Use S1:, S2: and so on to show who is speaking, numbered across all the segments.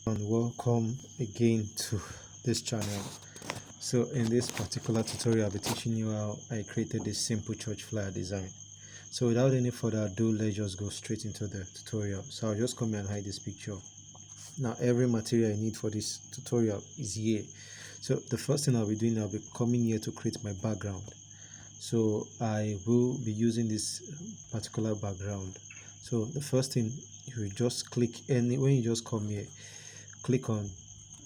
S1: And welcome again to this channel. So in this particular tutorial, I'll be teaching you how I created this simple church flyer design. So without any further ado, let's just go straight into the tutorial. So I'll just come here and hide this picture. Now every material I need for this tutorial is here. So the first thing I'll be doing, I'll be coming here to create my background. So I will be using this particular background. So the first thing, you just click when you just come here, click on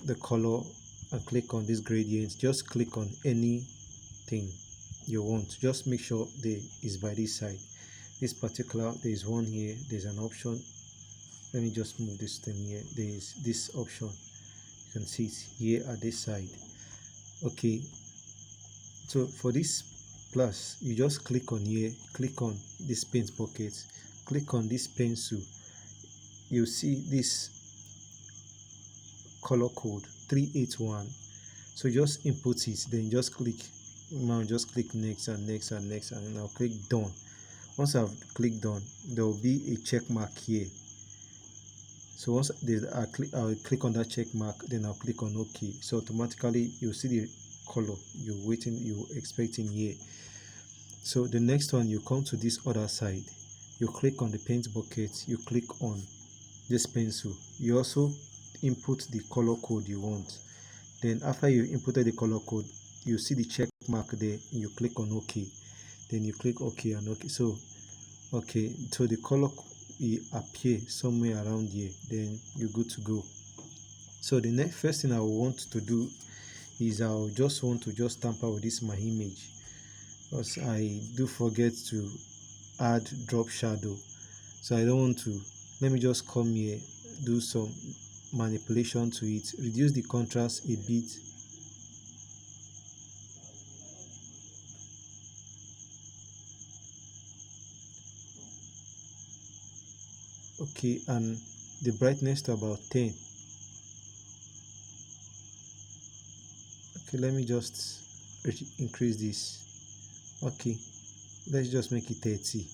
S1: the color and click on this gradient. Just click on anything you want. Just make sure there is by this side. This particular, there is one here, there's an option. Let me just move this thing here. There is this option, you can see it here at this side. Okay, so for this plus, you just click on here, click on this paint bucket, click on this pencil. You see this color code 381. So just input it, then just click. Now just click next and next and next, and I'll click done. Once I've clicked done, there will be a check mark here. So once I'll click on that check mark, then I'll click on OK. So automatically you'll see the color you're expecting here. So the next one, you come to this other side, you click on the paint bucket, you click on this pencil, you also input the color code you want. Then after you inputted the color code, you see the check mark there, you click on OK, then you click OK and OK. So the color will appear somewhere around here, then you're good to go. So the next first thing I want to do is I'll just want to just tamper with this my image, because I do forget to add drop shadow. So I don't want to. Let me just come here, do some manipulation to it, reduce the contrast a bit. Okay, and the brightness to about 10. Okay, let me just increase this. Okay, let's just make it 30.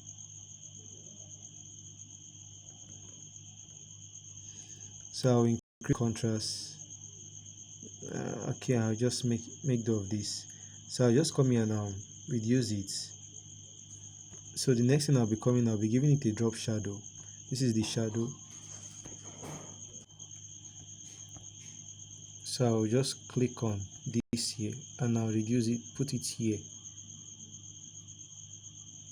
S1: So I'll increase contrast. Okay, I'll just make do of this. So I'll just come here now, reduce it. So the next thing I'll be giving it a drop shadow. This is the shadow. So I'll just click on this here and I'll reduce it, put it here.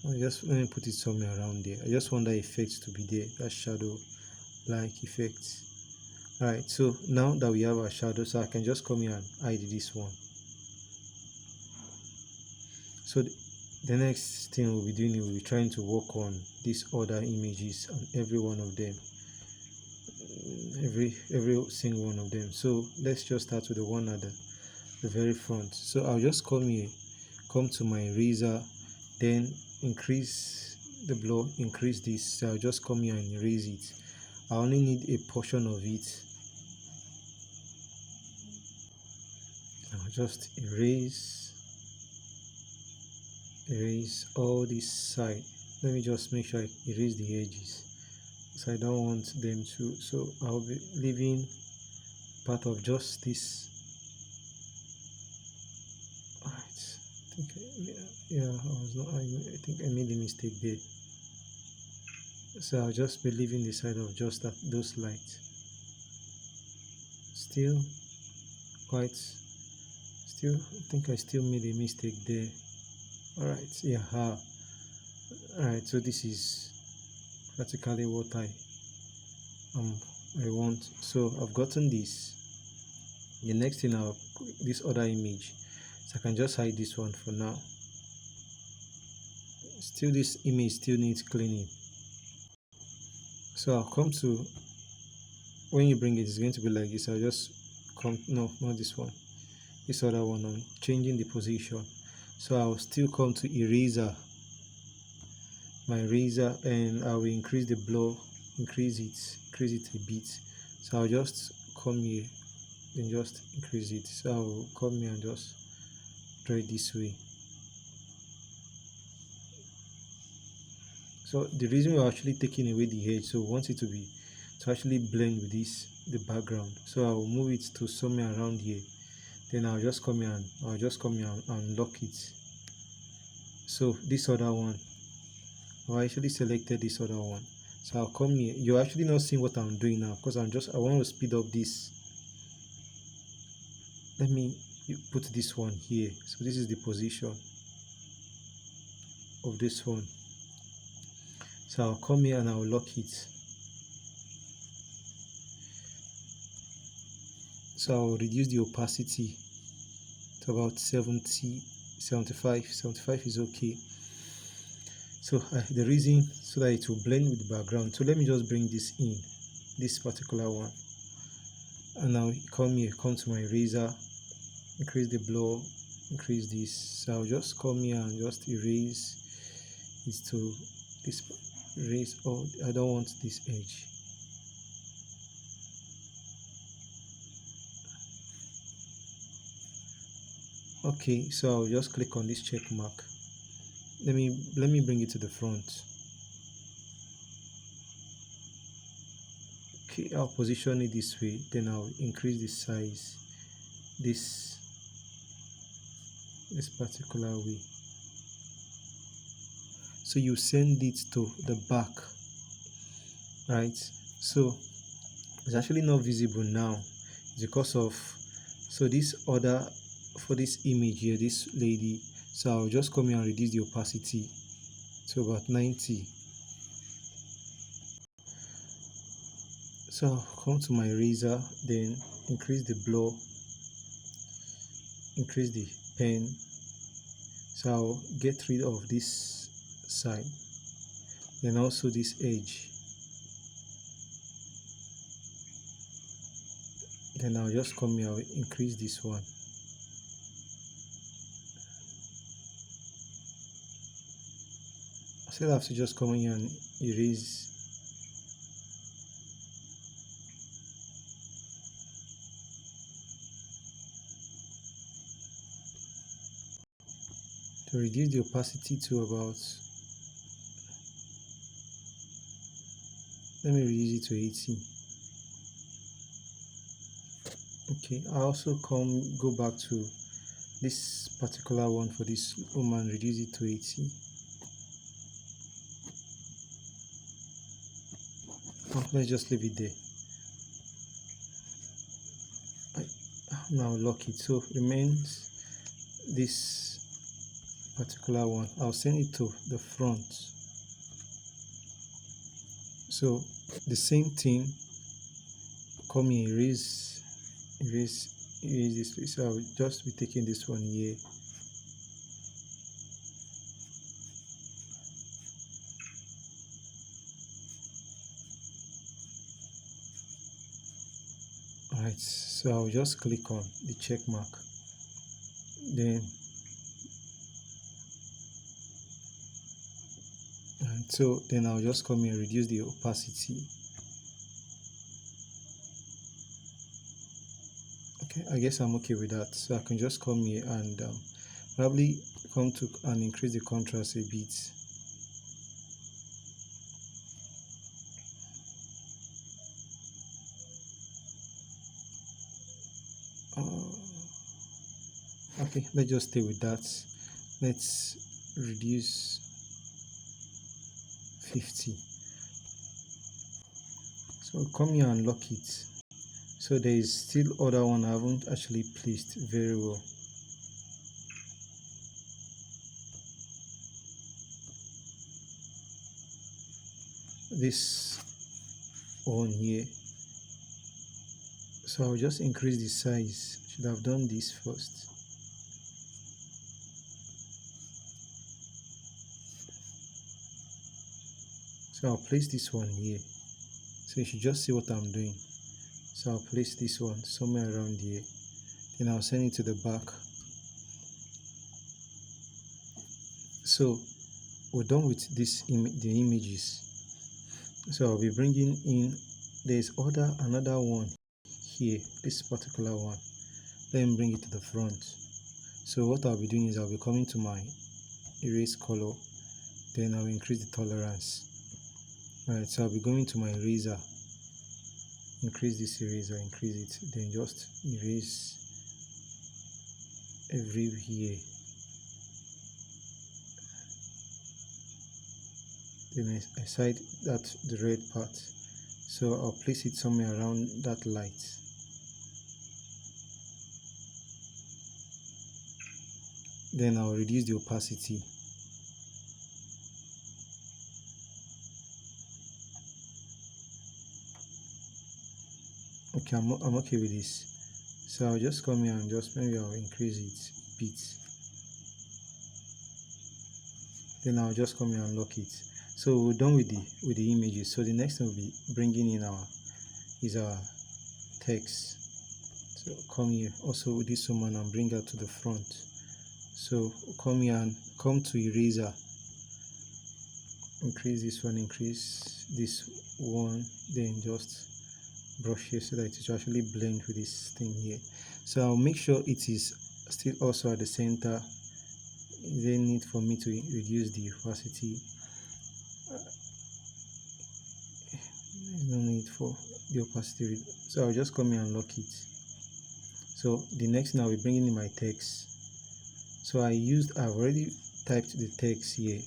S1: Let me put it somewhere around there. I just want that effect to be there, that shadow like effect. Alright, so now that we have our shadow, so I can just come here and hide this one. So the next thing we'll be doing, we'll be trying to work on these other images and every one of them, every single one of them. So let's just start with the one at the very front. So I'll just come here, come to my eraser, then increase the blur, increase this. So I'll just come here and erase it. I only need a portion of it. I'll just erase all this side. Let me just make sure I erase the edges, so I don't want them to. So I'll be leaving part of just this. Alright, I think I made a mistake there. So I'll just be leaving the side of just those lights. I think I still made a mistake there. Alright, yeah. Alright, so this is practically what I want. So I've gotten this. The next thing, I'll this other image, so I can just hide this one for now. Still, this image still needs cleaning. So I'll come to, when you bring it, it's going to be like this. I'll just come, no, not this one, this other one. I'm changing the position. So I'll still come to my eraser, and I will increase the blur, increase it a bit. So I'll just come here and just increase it. So I'll come here and just draw it this way. So the reason we're actually taking away the edge, so we want it to be to actually blend with the background. So I'll move it to somewhere around here. Then I'll just come here and lock it. So this other one, I actually selected this other one. So I'll come here. You're actually not seeing what I'm doing now because I want to speed up this. Let me put this one here. So this is the position of this one. So I'll come here and I'll lock it. So I'll reduce the opacity to about 70, 75. 75 is okay. So the reason, so that it will blend with the background. So let me just bring this in, this particular one. And now come here, come to my eraser, increase the blur, increase this. So I'll just come here and just erase it to this, erase. Oh, I don't want this edge. Okay, so I'll just click on this check mark. Let me bring it to the front. Okay, I'll position it this way, then I'll increase the size this particular way. So you send it to the back, right? So it's actually not visible now. It's because of, so this other, for this image here, this lady, so I'll just come here and reduce the opacity to about 90. So I'll come to my eraser, then increase the blur, increase the pen. So I'll get rid of this side, then also this edge. Then I'll just come here, I'll increase this one. I still have to just come in here and erase. To reduce the opacity to about, let me reduce it to 80. Okay, I also go back to this particular one for this woman, reduce it to 80. Oh, let's just leave it there. Now lock it. So remains this particular one. I'll send it to the front. So the same thing, come here, erase this place. So I'll just be taking this one here. Alright, so I'll just click on the check mark, then so then I'll just come here and reduce the opacity. Okay, I guess I'm okay with that. So I can just come here and probably come to and increase the contrast a bit. Okay, let's just stay with that. Let's reduce 50. So come here and lock it. So there is still other one I haven't actually placed very well. This one here. So I'll just increase the size. Should have done this first. So I'll place this one here. So you should just see what I'm doing. So I'll place this one somewhere around here. Then I'll send it to the back. So we're done with this the images. So I'll be bringing in, there's another one here, this particular one. Let me bring it to the front. So what I'll be doing is I'll be coming to my erase color, then I'll increase the tolerance. Alright, so I'll be going to my eraser, increase this eraser, increase it, then just erase everywhere. Then I side that the red part, so I'll place it somewhere around that light. Then I'll reduce the opacity. Okay, I'm okay with this. So I'll just come here and just maybe I'll increase it a bit. Then I'll just come here and lock it. So we're done with the images. So the next thing we'll be bringing in our text. So come here also with this one and bring that to the front. So come here and come to eraser. Increase this one, increase this one, then just brush here so that it will actually blend with this thing here. So I'll make sure it is still also at the center. Is there need for me to reduce the opacity? There's no need for the opacity, so I'll just come here and lock it. So the next thing I'll be bringing in my text. So I've already typed the text here,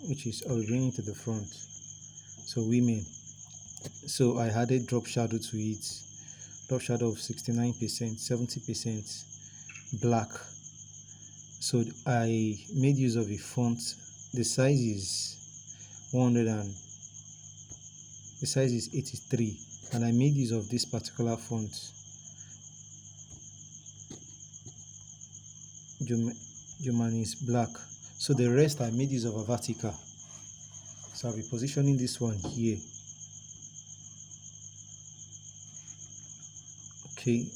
S1: which is I'll bring it to the front. So women. So I added drop shadow to it. Drop shadow of 69%, 70%, black. So I made use of a font. The size is 83, and I made use of this particular font. German is black. So the rest I made use of a vertical. So I'll be positioning this one here. Okay,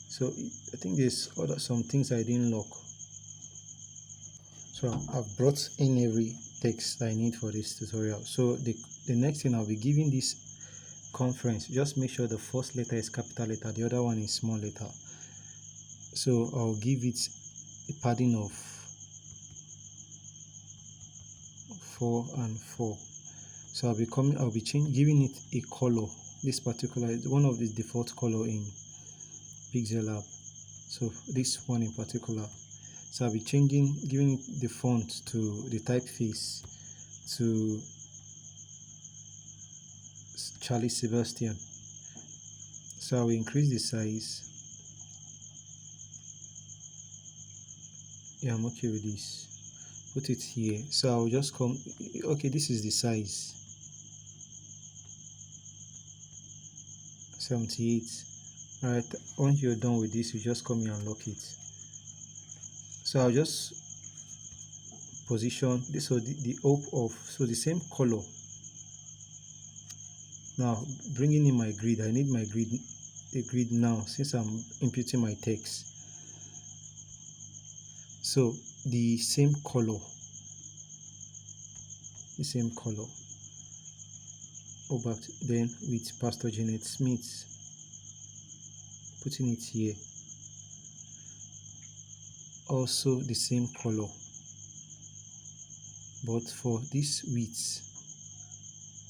S1: so I think there's some things I didn't lock. So I've brought in every text I need for this tutorial. So the next thing I'll be giving this conference, just make sure the first letter is capital letter, the other one is small letter. So I'll give it a padding of 4 and 4. So I'll be giving it a color. This particular is one of the default color in Pixellab. So this one in particular. So I'll be giving it the font to the typeface to Charlie Sebastian. So I will increase the size. Yeah, I'm okay with this. Put it here. So I'll just come. Okay, this is the size. 78. Alright, once you're done with this, you just come here and lock it. So I'll just position this, so the same color. Now bringing in my grid, I need my grid now since I'm inputting my text. So the same color, then with Pastor Janet Smith, putting it here. Also the same color, but for this width,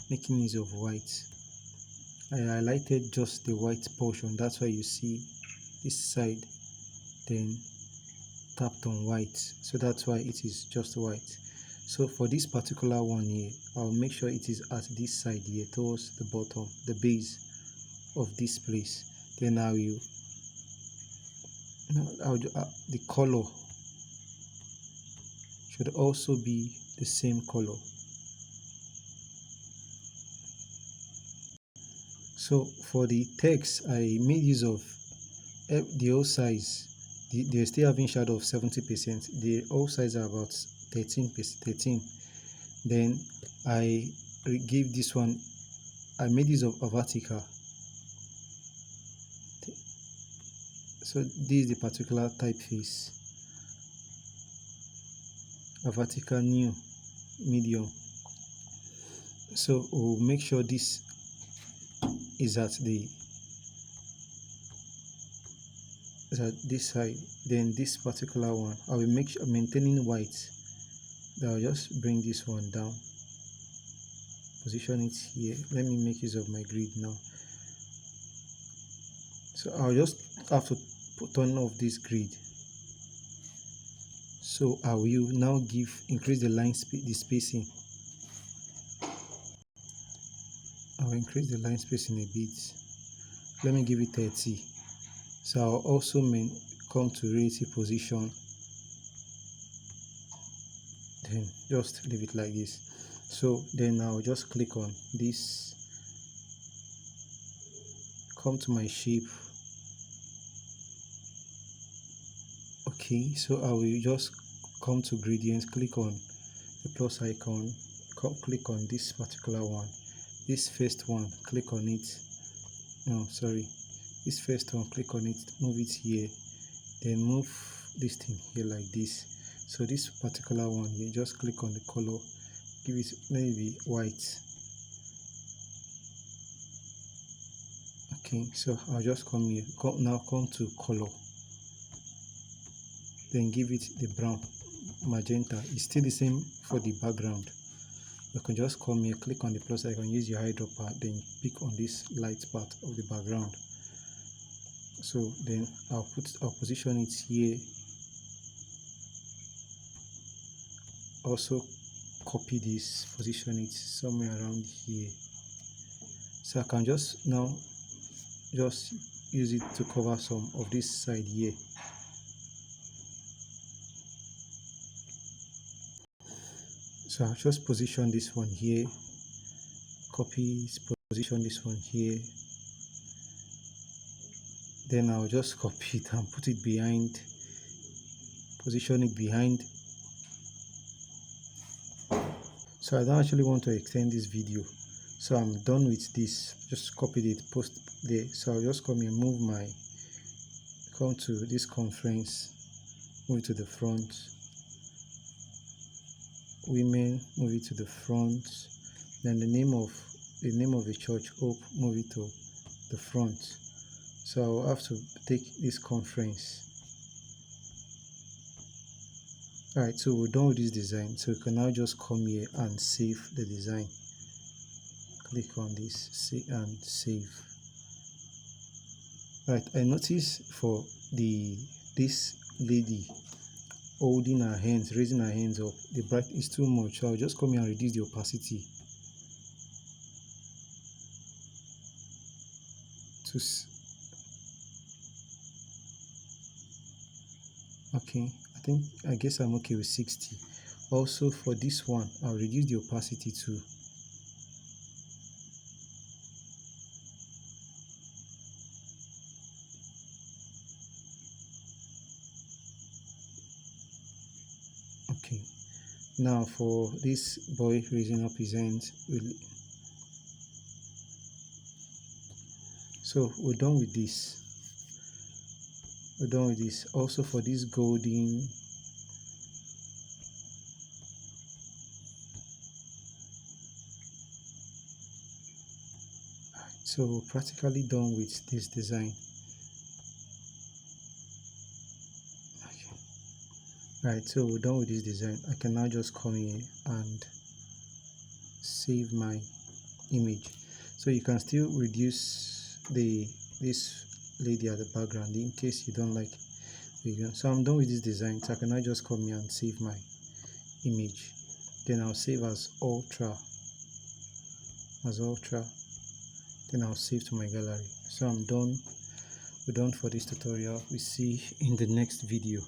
S1: making use of white. I highlighted just the white portion, that's why you see this side then tapped on white, so that's why it is just white. So for this particular one here, I'll make sure it is at this side here towards the bottom, the base of this place. Then the color should also be the same color. So for the text, I made use of the whole size. They're still having shadow of 70%. The whole size are about 13. Then I gave this one, I made use of a vertical. So this is the particular typeface. A vertical new medium. So we'll make sure this is at this side. Then this particular one, I will maintaining white. I'll just bring this one down. position it here. Let me make use of my grid now. So I'll just have to turn off this grid. So I will now increase the the spacing. I'll increase the line spacing a bit. Let me give it 30. So I'll also come to relative position. Then just leave it like this. So then I'll just click on this, come to my shape. Okay, so I will just come to gradients, click on the plus icon, click on this particular one, this first one, click on it. No, sorry, this first one, click on it, move it here, then move this thing here like this. So this particular one here, just click on the color, give it maybe white. Okay, so I'll just come here, come to color, then give it the brown magenta. It's still the same for the background. You can just come here, click on the plus icon, use your eyedropper, then pick on this light part of the background. So then I'll position it here. Also copy this, position it somewhere around here. So I can just now just use it to cover some of this side here. So I'll just position this one here, copy, position this one here, then I'll just copy it and put it behind, position it behind. So I don't actually want to extend this video, so I'm done with this. Just copied it, post there. So I'll just come here, come to this conference, move it to the front, women, move it to the front, then the name of the church, Hope, move it to the front. So I'll have to take this conference. Alright, so we're done with this design. So we can now just come here and save the design. Click on this, see, and save. Right, I notice for this lady holding her hands, raising her hands up, the bright is too much. So I'll just come here and reduce the opacity to okay. I guess I'm okay with 60. Also for this one, I'll reduce the opacity too. Okay, now for this boy raising up his hands, so we're done with this. Also for this golden, so we're practically done with this design. Okay. Right, so we're done with this design. I can now just come here and save my image. So you can still reduce this lady at the background in case you don't like it. So I'm done with this design, so I can now just come here and save my image. Then I'll save as ultra, then I'll save to my gallery. So I'm done. We're done for this tutorial. We see in the next video.